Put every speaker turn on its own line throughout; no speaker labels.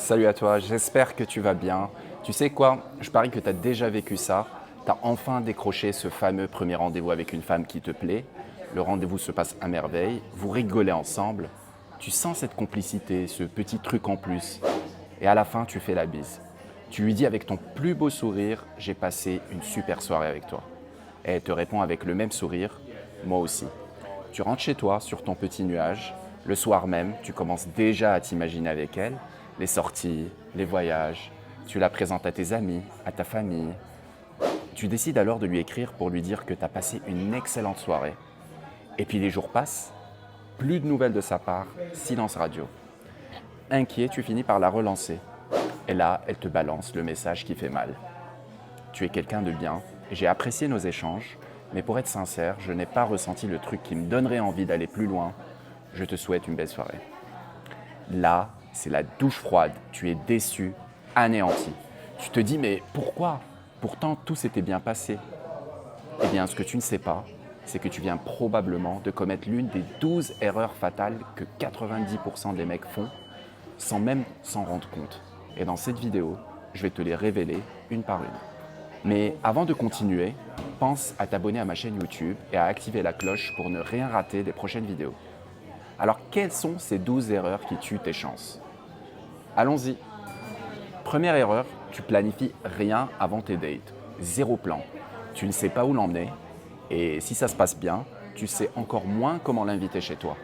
Salut à toi, j'espère que tu vas bien. Tu sais quoi, je parie que tu as déjà vécu ça. Tu as enfin décroché ce fameux premier rendez-vous avec une femme qui te plaît. Le rendez-vous se passe à merveille, vous rigolez ensemble. Tu sens cette complicité, ce petit truc en plus. Et à la fin, tu fais la bise. Tu lui dis avec ton plus beau sourire, j'ai passé une super soirée avec toi. Et elle te répond avec le même sourire, moi aussi. Tu rentres chez toi sur ton petit nuage. Le soir même, tu commences déjà à t'imaginer avec elle les sorties, les voyages. Tu la présentes à tes amis, à ta famille. Tu décides alors de lui écrire pour lui dire que tu as passé une excellente soirée. Et puis les jours passent, plus de nouvelles de sa part, silence radio. Inquiet, tu finis par la relancer. Et là, elle te balance le message qui fait mal. Tu es quelqu'un de bien, j'ai apprécié nos échanges, mais pour être sincère, je n'ai pas ressenti le truc qui me donnerait envie d'aller plus loin. Je te souhaite une belle soirée. Là, c'est la douche froide, tu es déçu, anéanti. Tu te dis, mais pourquoi? Pourtant, tout s'était bien passé. Eh bien, ce que tu ne sais pas, c'est que tu viens probablement de commettre l'une des 12 erreurs fatales que 90% des mecs font, sans même s'en rendre compte. Et dans cette vidéo, je vais te les révéler une par une. Mais avant de continuer, pense à t'abonner à ma chaîne YouTube et à activer la cloche pour ne rien rater des prochaines vidéos. Alors, quelles sont ces 12 erreurs qui tuent tes chances? Allons-y. Première erreur, tu planifies rien avant tes dates. Zéro plan. Tu ne sais pas où l'emmener et si ça se passe bien, tu sais encore moins comment l'inviter chez toi.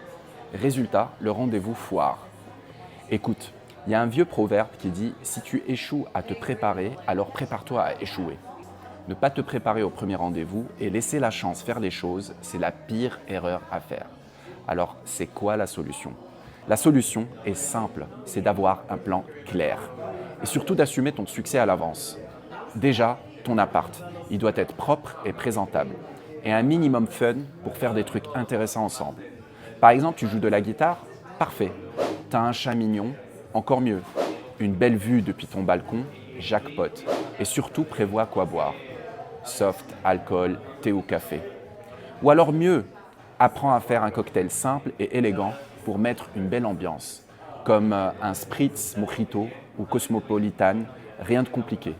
Résultat, le rendez-vous foire. Écoute, il y a un vieux proverbe qui dit « Si tu échoues à te préparer, alors prépare-toi à échouer ». Ne pas te préparer au premier rendez-vous et laisser la chance faire les choses, c'est la pire erreur à faire. Alors, c'est quoi la solution? La solution est simple, c'est d'avoir un plan clair. Et surtout d'assumer ton succès à l'avance. Déjà, ton appart, il doit être propre et présentable. Et un minimum fun pour faire des trucs intéressants ensemble. Par exemple, tu joues de la guitare? Parfait. T'as un chat mignon? Encore mieux. Une belle vue depuis ton balcon? Jackpot. Et surtout, prévois quoi boire. Soft, alcool, thé ou café. Ou alors mieux, apprends à faire un cocktail simple et élégant pour mettre une belle ambiance, comme un spritz mojito ou cosmopolitan, rien de compliqué.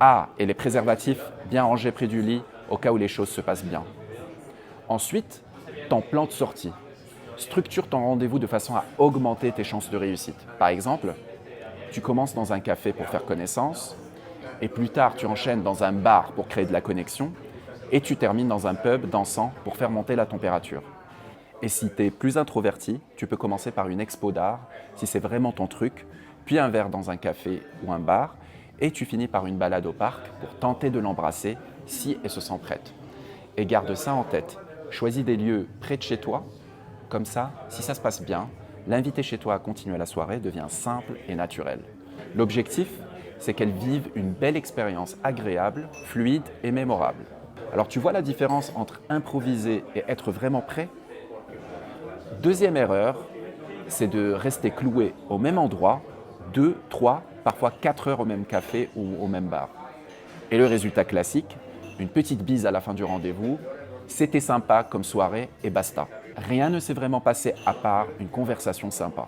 Ah, et les préservatifs bien rangés près du lit au cas où les choses se passent bien. Ensuite, ton plan de sortie. Structure ton rendez-vous de façon à augmenter tes chances de réussite. Par exemple, tu commences dans un café pour faire connaissance, et plus tard tu enchaînes dans un bar pour créer de la connexion, et tu termines dans un pub dansant pour faire monter la température. Et si tu es plus introverti, tu peux commencer par une expo d'art, si c'est vraiment ton truc, puis un verre dans un café ou un bar, et tu finis par une balade au parc pour tenter de l'embrasser si elle se sent prête. Et garde ça en tête, choisis des lieux près de chez toi, comme ça, si ça se passe bien, l'inviter chez toi à continuer la soirée devient simple et naturel. L'objectif, c'est qu'elle vive une belle expérience agréable, fluide et mémorable. Alors tu vois la différence entre improviser et être vraiment prêt? Deuxième erreur, c'est de rester cloué au même endroit, 2, 3, parfois 4 heures au même café ou au même bar. Et le résultat classique, une petite bise à la fin du rendez-vous, c'était sympa comme soirée et basta. Rien ne s'est vraiment passé à part une conversation sympa.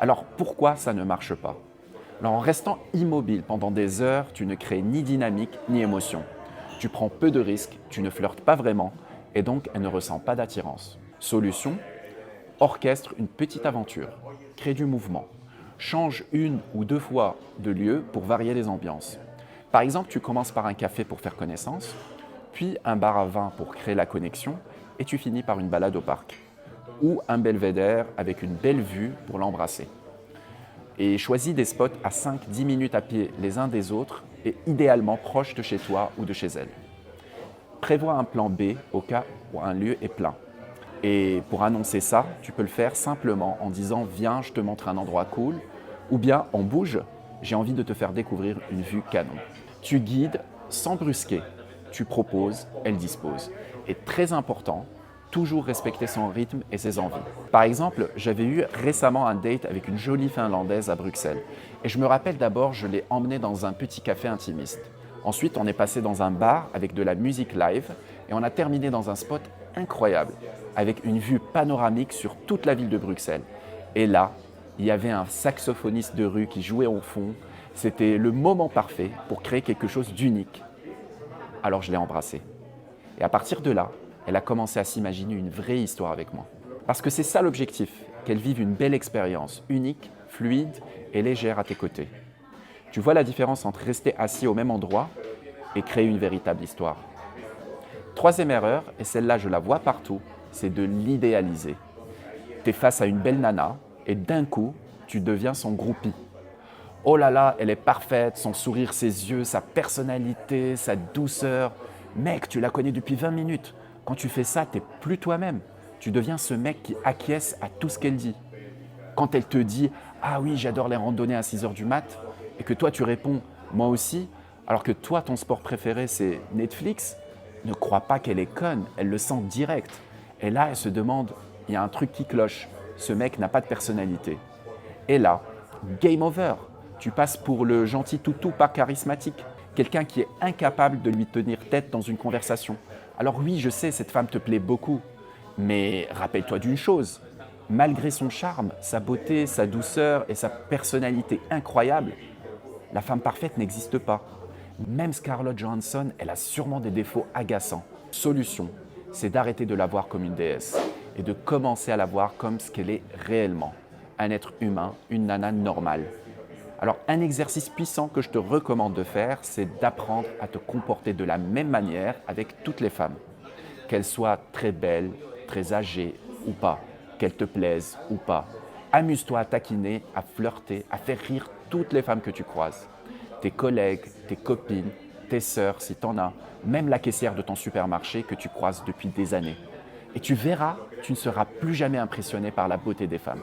Alors pourquoi ça ne marche pas? Alors, en restant immobile pendant des heures, tu ne crées ni dynamique ni émotion. Tu prends peu de risques, tu ne flirtes pas vraiment et donc elle ne ressent pas d'attirance. Solution, orchestre une petite aventure, crée du mouvement. Change une ou deux fois de lieu pour varier les ambiances. Par exemple, tu commences par un café pour faire connaissance, puis un bar à vin pour créer la connexion et tu finis par une balade au parc. Ou un belvédère avec une belle vue pour l'embrasser. Et choisis des spots à 5-10 minutes à pied les uns des autres et idéalement proches de chez toi ou de chez elle. Prévois un plan B au cas où un lieu est plein. Et pour annoncer ça, tu peux le faire simplement en disant « Viens, je te montre un endroit cool » ou bien « On bouge, j'ai envie de te faire découvrir une vue canon ». Tu guides sans brusquer, tu proposes, elle dispose. Et très important, toujours respecter son rythme et ses envies. Par exemple, j'avais eu récemment un date avec une jolie Finlandaise à Bruxelles. Et je me rappelle d'abord, je l'ai emmenée dans un petit café intimiste. Ensuite, on est passé dans un bar avec de la musique live et on a terminé dans un spot incroyable, avec une vue panoramique sur toute la ville de Bruxelles. Et là, Il y avait un saxophoniste de rue qui jouait au fond. C'était le moment parfait pour créer quelque chose d'unique. Alors je l'ai embrassée. Et à partir de là, elle a commencé à s'imaginer une vraie histoire avec moi. Parce que c'est ça l'objectif, qu'elle vive une belle expérience, unique, fluide et légère à tes côtés. Tu vois la différence entre rester assis au même endroit et créer une véritable histoire. Troisième erreur, et celle-là je la vois partout, c'est de l'idéaliser. Tu es face à une belle nana et d'un coup, tu deviens son groupie. Oh là là, elle est parfaite, son sourire, ses yeux, sa personnalité, sa douceur. Mec, tu la connais depuis 20 minutes. Quand tu fais ça, tu n'es plus toi-même. Tu deviens ce mec qui acquiesce à tout ce qu'elle dit. Quand elle te dit « Ah oui, j'adore les randonnées à 6 heures du mat » et que toi tu réponds « Moi aussi », alors que toi ton sport préféré c'est Netflix, ne crois pas qu'elle est conne, elle le sent direct. Et là, elle se demande « Il y a un truc qui cloche, ce mec n'a pas de personnalité ». Et là, game over. Tu passes pour le gentil toutou pas charismatique, quelqu'un qui est incapable de lui tenir tête dans une conversation. Alors oui, je sais, cette femme te plaît beaucoup, mais rappelle-toi d'une chose, malgré son charme, sa beauté, sa douceur et sa personnalité incroyable, la femme parfaite n'existe pas. Même Scarlett Johansson, elle a sûrement des défauts agaçants. Solution, c'est d'arrêter de la voir comme une déesse et de commencer à la voir comme ce qu'elle est réellement, un être humain, une nana normale. Alors, un exercice puissant que je te recommande de faire, c'est d'apprendre à te comporter de la même manière avec toutes les femmes. Qu'elles soient très belles, très âgées ou pas, qu'elles te plaisent ou pas. Amuse-toi à taquiner, à flirter, à faire rire toutes les femmes que tu croises. Tes collègues, tes copines, tes sœurs si t'en as, même la caissière de ton supermarché que tu croises depuis des années. Et tu verras, tu ne seras plus jamais impressionné par la beauté des femmes.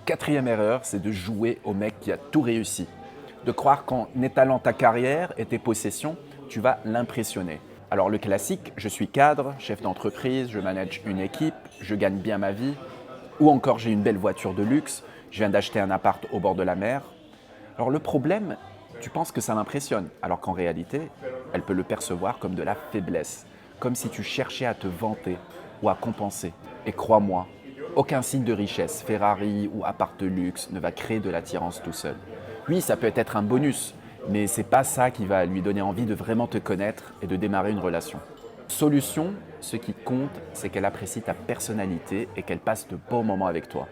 Quatrième erreur, c'est de jouer au mec qui a tout réussi. De croire qu'en étalant ta carrière et tes possessions, tu vas l'impressionner. Alors le classique, je suis cadre, chef d'entreprise, je manage une équipe, je gagne bien ma vie, ou encore j'ai une belle voiture de luxe, je viens d'acheter un appart au bord de la mer. Alors le problème, tu penses que ça l'impressionne, alors qu'en réalité, elle peut le percevoir comme de la faiblesse, comme si tu cherchais à te vanter ou à compenser. Et crois-moi, aucun signe de richesse, Ferrari ou appart de luxe ne va créer de l'attirance tout seul. Oui, ça peut être un bonus, mais c'est pas ça qui va lui donner envie de vraiment te connaître et de démarrer une relation. Solution, ce qui compte, c'est qu'elle apprécie ta personnalité et qu'elle passe de bons moments avec toi.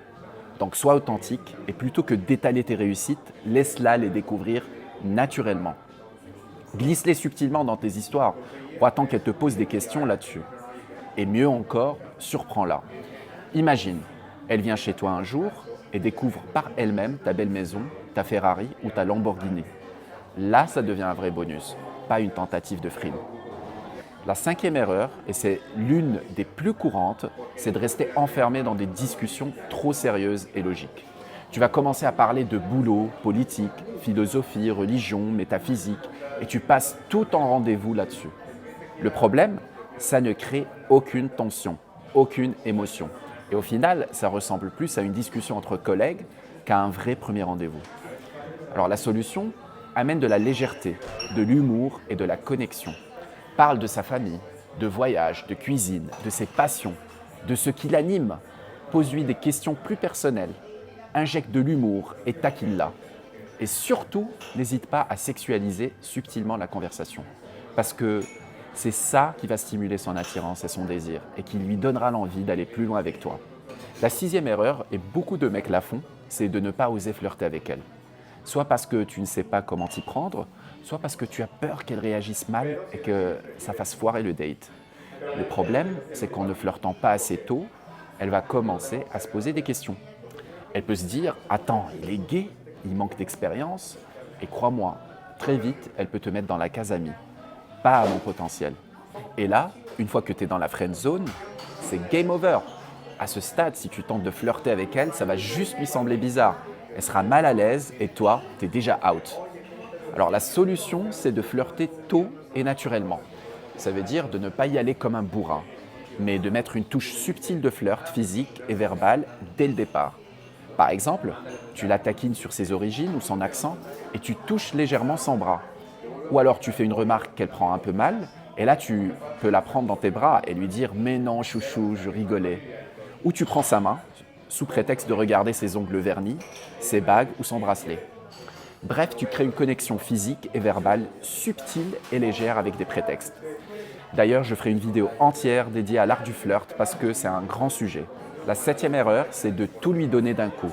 Donc sois authentique et plutôt que d'étaler tes réussites, laisse-la les découvrir naturellement. Glisse-les subtilement dans tes histoires ou attends qu'elle te pose des questions là-dessus. Et mieux encore, surprends-la. Imagine, elle vient chez toi un jour et découvre par elle-même ta belle maison, ta Ferrari ou ta Lamborghini. Là, ça devient un vrai bonus, pas une tentative de frime. La cinquième erreur, et c'est l'une des plus courantes, c'est de rester enfermé dans des discussions trop sérieuses et logiques. Tu vas commencer à parler de boulot, politique, philosophie, religion, métaphysique, et tu passes tout en rendez-vous là-dessus. Le problème, ça ne crée aucune tension, aucune émotion. Et au final, ça ressemble plus à une discussion entre collègues qu'à un vrai premier rendez-vous. Alors la solution amène de la légèreté, de l'humour et de la connexion. Parle de sa famille, de voyage, de cuisine, de ses passions, de ce qui l'anime. Pose-lui des questions plus personnelles. Injecte de l'humour et taquine-la. Et surtout, n'hésite pas à sexualiser subtilement la conversation. Parce que c'est ça qui va stimuler son attirance et son désir et qui lui donnera l'envie d'aller plus loin avec toi. La sixième erreur, et beaucoup de mecs la font, c'est de ne pas oser flirter avec elle. Soit parce que tu ne sais pas comment t'y prendre, soit parce que tu as peur qu'elle réagisse mal et que ça fasse foirer le date. Le problème, c'est qu'en ne flirtant pas assez tôt, elle va commencer à se poser des questions. Elle peut se dire « Attends, il est gay, il manque d'expérience » et crois-moi, très vite, elle peut te mettre dans la case amie, pas à mon potentiel. Et là, une fois que tu es dans la friend zone, c'est game over. À ce stade, si tu tentes de flirter avec elle, ça va juste lui sembler bizarre. Elle sera mal à l'aise et toi, tu es déjà out. Alors la solution, c'est de flirter tôt et naturellement. Ça veut dire de ne pas y aller comme un bourrin, mais de mettre une touche subtile de flirt physique et verbale dès le départ. Par exemple, tu la taquines sur ses origines ou son accent et tu touches légèrement son bras. Ou alors tu fais une remarque qu'elle prend un peu mal et là tu peux la prendre dans tes bras et lui dire « Mais non chouchou, je rigolais ». Ou tu prends sa main, sous prétexte de regarder ses ongles vernis, ses bagues ou son bracelet. Bref, tu crées une connexion physique et verbale subtile et légère avec des prétextes. D'ailleurs, je ferai une vidéo entière dédiée à l'art du flirt parce que c'est un grand sujet. La 7e erreur, c'est de tout lui donner d'un coup.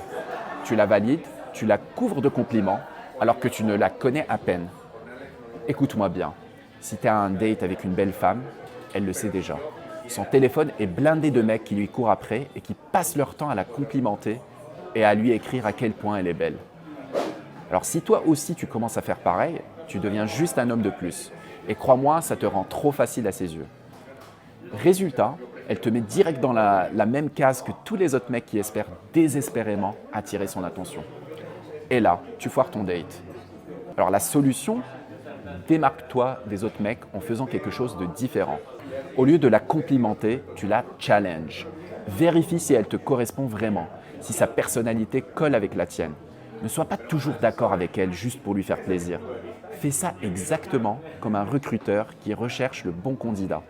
Tu la valides, tu la couvres de compliments alors que tu ne la connais à peine. Écoute-moi bien, si tu as un date avec une belle femme, elle le sait déjà. Son téléphone est blindé de mecs qui lui courent après et qui passent leur temps à la complimenter et à lui écrire à quel point elle est belle. Alors si toi aussi tu commences à faire pareil, tu deviens juste un homme de plus. Et crois-moi, ça te rend trop facile à ses yeux. Résultat, elle te met direct dans la même case que tous les autres mecs qui espèrent désespérément attirer son attention. Et là, tu foires ton date. Alors la solution, démarque-toi des autres mecs en faisant quelque chose de différent. Au lieu de la complimenter, tu la challenges. Vérifie si elle te correspond vraiment, si sa personnalité colle avec la tienne. Ne sois pas toujours d'accord avec elle juste pour lui faire plaisir. Fais ça exactement comme un recruteur qui recherche le bon candidat,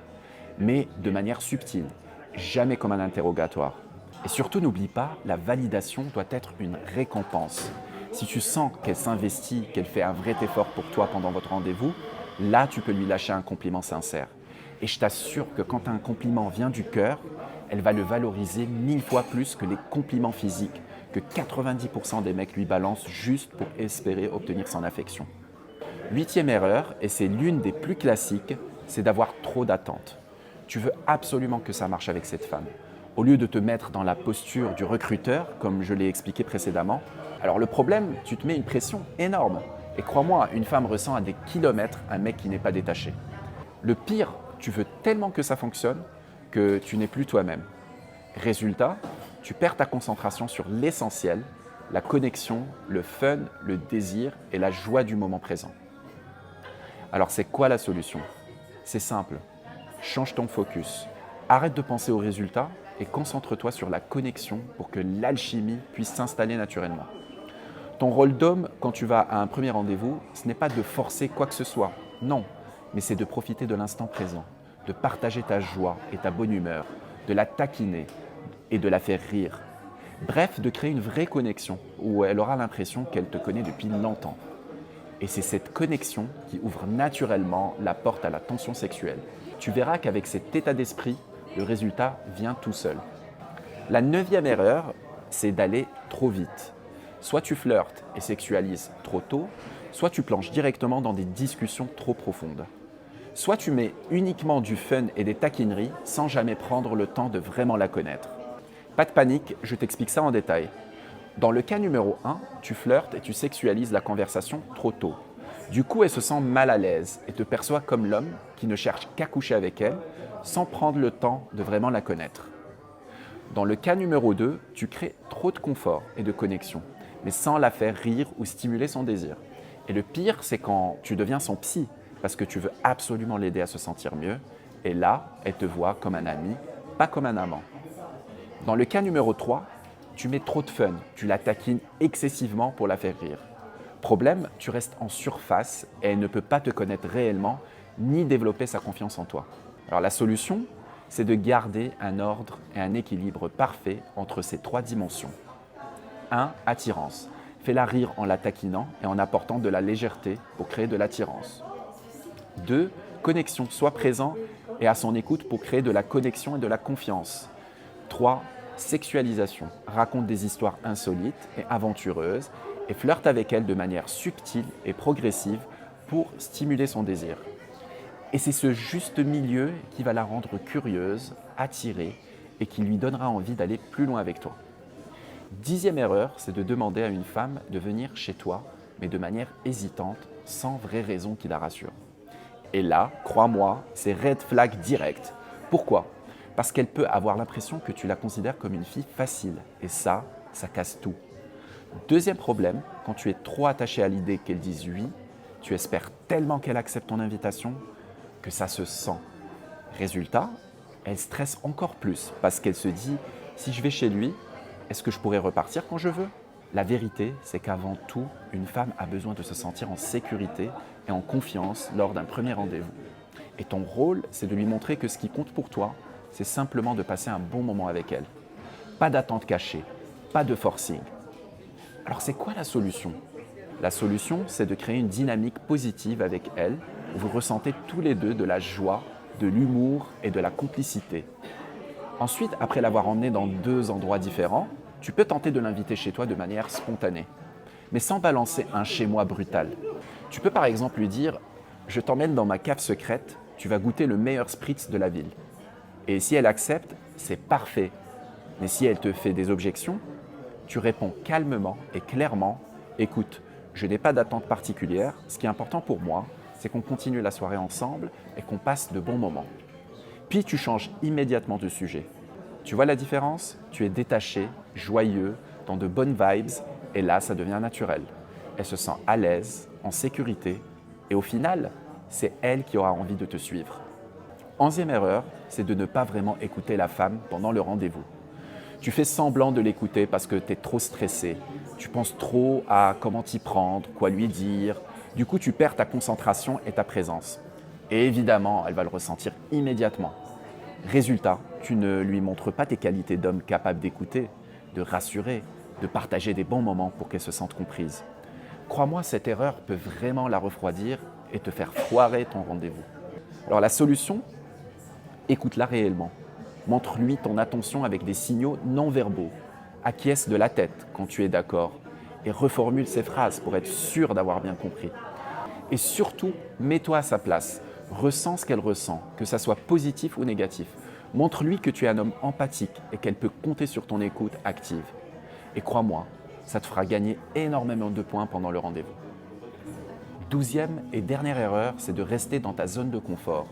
mais de manière subtile, jamais comme un interrogatoire. Et surtout, n'oublie pas, la validation doit être une récompense. Si tu sens qu'elle s'investit, qu'elle fait un vrai effort pour toi pendant votre rendez-vous, là, tu peux lui lâcher un compliment sincère. Et je t'assure que quand un compliment vient du cœur, elle va le valoriser 1000 fois plus que les compliments physiques que 90% des mecs lui balancent juste pour espérer obtenir son affection. 8e erreur, et c'est l'une des plus classiques, c'est d'avoir trop d'attentes. Tu veux absolument que ça marche avec cette femme. Au lieu de te mettre dans la posture du recruteur, comme je l'ai expliqué précédemment, alors le problème, tu te mets une pression énorme. Et crois-moi, une femme ressent à des kilomètres un mec qui n'est pas détaché. Le pire, tu veux tellement que ça fonctionne que tu n'es plus toi-même. Résultat, tu perds ta concentration sur l'essentiel, la connexion, le fun, le désir et la joie du moment présent. Alors c'est quoi la solution? C'est simple, change ton focus. Arrête de penser aux résultats et concentre-toi sur la connexion pour que l'alchimie puisse s'installer naturellement. Ton rôle d'homme, quand tu vas à un premier rendez-vous, ce n'est pas de forcer quoi que ce soit, non, mais c'est de profiter de l'instant présent, de partager ta joie et ta bonne humeur, de la taquiner et de la faire rire. Bref, de créer une vraie connexion où elle aura l'impression qu'elle te connaît depuis longtemps. Et c'est cette connexion qui ouvre naturellement la porte à la tension sexuelle. Tu verras qu'avec cet état d'esprit, le résultat vient tout seul. La 9e erreur, c'est d'aller trop vite. Soit tu flirtes et sexualises trop tôt, soit tu planches directement dans des discussions trop profondes. Soit tu mets uniquement du fun et des taquineries sans jamais prendre le temps de vraiment la connaître. Pas de panique, je t'explique ça en détail. Dans le cas numéro 1, tu flirtes et tu sexualises la conversation trop tôt. Du coup, elle se sent mal à l'aise et te perçoit comme l'homme qui ne cherche qu'à coucher avec elle sans prendre le temps de vraiment la connaître. Dans le cas numéro 2, tu crées trop de confort et de connexion, mais sans la faire rire ou stimuler son désir. Et le pire, c'est quand tu deviens son psy, parce que tu veux absolument l'aider à se sentir mieux, et là, elle te voit comme un ami, pas comme un amant. Dans le cas numéro 3, tu mets trop de fun, tu la taquines excessivement pour la faire rire. Problème, tu restes en surface et elle ne peut pas te connaître réellement ni développer sa confiance en toi. Alors la solution, c'est de garder un ordre et un équilibre parfait entre ces 3 dimensions. 1. Attirance. Fais-la rire en la taquinant et en apportant de la légèreté pour créer de l'attirance. 2. Connexion. Sois présent et à son écoute pour créer de la connexion et de la confiance. 3. Sexualisation. Raconte des histoires insolites et aventureuses et flirte avec elle de manière subtile et progressive pour stimuler son désir. Et c'est ce juste milieu qui va la rendre curieuse, attirée et qui lui donnera envie d'aller plus loin avec toi. 10e erreur, c'est de demander à une femme de venir chez toi, mais de manière hésitante, sans vraie raison qui la rassure. Et là, crois-moi, c'est red flag direct. Pourquoi? Parce qu'elle peut avoir l'impression que tu la considères comme une fille facile. Et ça casse tout. Deuxième problème, quand tu es trop attaché à l'idée qu'elle dise oui, tu espères tellement qu'elle accepte ton invitation que ça se sent. Résultat, elle stresse encore plus parce qu'elle se dit « si je vais chez lui, est-ce que je pourrais repartir quand je veux ?» La vérité, c'est qu'avant tout, une femme a besoin de se sentir en sécurité et en confiance lors d'un premier rendez-vous. Et ton rôle, c'est de lui montrer que ce qui compte pour toi, c'est simplement de passer un bon moment avec elle. Pas d'attente cachée, pas de forcing. Alors c'est quoi la solution? La solution, c'est de créer une dynamique positive avec elle, où vous ressentez tous les deux de la joie, de l'humour et de la complicité. Ensuite, après l'avoir emmenée dans 2 endroits différents, tu peux tenter de l'inviter chez toi de manière spontanée, mais sans balancer un chez-moi brutal. Tu peux par exemple lui dire « Je t'emmène dans ma cave secrète, tu vas goûter le meilleur spritz de la ville ». Et si elle accepte, c'est parfait. Mais si elle te fait des objections, tu réponds calmement et clairement « Écoute, je n'ai pas d'attente particulière, ce qui est important pour moi, c'est qu'on continue la soirée ensemble et qu'on passe de bons moments. » Puis tu changes immédiatement de sujet. Tu vois la différence? Tu es détaché, joyeux, dans de bonnes vibes, et là, ça devient naturel. Elle se sent à l'aise, en sécurité, et au final, c'est elle qui aura envie de te suivre. 11e erreur, c'est de ne pas vraiment écouter la femme pendant le rendez-vous. Tu fais semblant de l'écouter parce que tu es trop stressé. Tu penses trop à comment t'y prendre, quoi lui dire. Du coup, tu perds ta concentration et ta présence. Et évidemment, elle va le ressentir immédiatement. Résultat, tu ne lui montres pas tes qualités d'homme capable d'écouter, de rassurer, de partager des bons moments pour qu'elle se sente comprise. Crois-moi, cette erreur peut vraiment la refroidir et te faire foirer ton rendez-vous. Alors la solution, écoute-la réellement. Montre-lui ton attention avec des signaux non verbaux. Acquiesce de la tête quand tu es d'accord et reformule ses phrases pour être sûr d'avoir bien compris. Et surtout, mets-toi à sa place. Ressens ce qu'elle ressent, que ça soit positif ou négatif. Montre-lui que tu es un homme empathique et qu'elle peut compter sur ton écoute active. Et crois-moi, ça te fera gagner énormément de points pendant le rendez-vous. 12e et dernière erreur, c'est de rester dans ta zone de confort.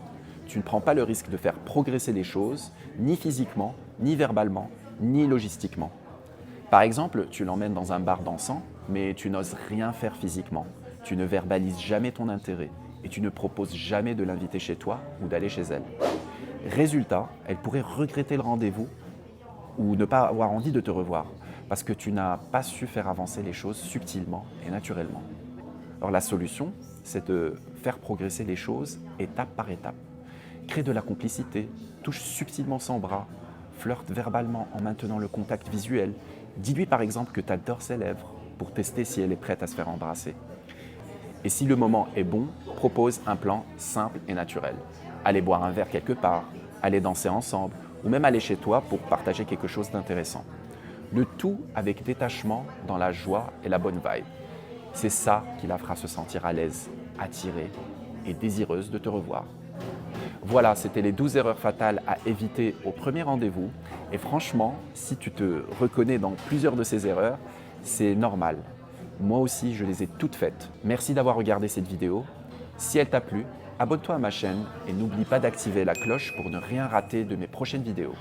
Tu ne prends pas le risque de faire progresser les choses, ni physiquement, ni verbalement, ni logistiquement. Par exemple, tu l'emmènes dans un bar dansant, mais tu n'oses rien faire physiquement. Tu ne verbalises jamais ton intérêt et tu ne proposes jamais de l'inviter chez toi ou d'aller chez elle. Résultat, elle pourrait regretter le rendez-vous ou ne pas avoir envie de te revoir parce que tu n'as pas su faire avancer les choses subtilement et naturellement. Alors la solution, c'est de faire progresser les choses étape par étape. Crée de la complicité, touche subtilement son bras, flirte verbalement en maintenant le contact visuel. Dis-lui par exemple que tu adores ses lèvres pour tester si elle est prête à se faire embrasser. Et si le moment est bon, propose un plan simple et naturel. Aller boire un verre quelque part, aller danser ensemble ou même aller chez toi pour partager quelque chose d'intéressant. Le tout avec détachement dans la joie et la bonne vibe. C'est ça qui la fera se sentir à l'aise, attirée et désireuse de te revoir. Voilà, c'était les 12 erreurs fatales à éviter au premier rendez-vous. Et franchement, si tu te reconnais dans plusieurs de ces erreurs, c'est normal. Moi aussi, je les ai toutes faites. Merci d'avoir regardé cette vidéo. Si elle t'a plu, abonne-toi à ma chaîne et n'oublie pas d'activer la cloche pour ne rien rater de mes prochaines vidéos.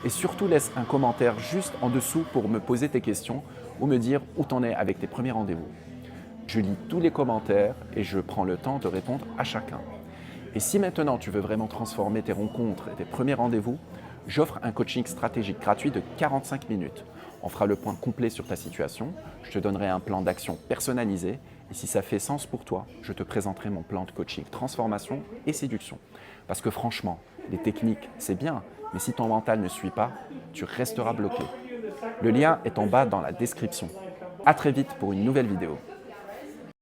Et surtout, laisse un commentaire juste en dessous pour me poser tes questions ou me dire où t'en es avec tes premiers rendez-vous. Je lis tous les commentaires et je prends le temps de répondre à chacun. Et si maintenant tu veux vraiment transformer tes rencontres et tes premiers rendez-vous, j'offre un coaching stratégique gratuit de 45 minutes. On fera le point complet sur ta situation, je te donnerai un plan d'action personnalisé et si ça fait sens pour toi, je te présenterai mon plan de coaching transformation et séduction. Parce que franchement, les techniques, c'est bien, mais si ton mental ne suit pas, tu resteras bloqué. Le lien est en bas dans la description. À très vite pour une nouvelle vidéo.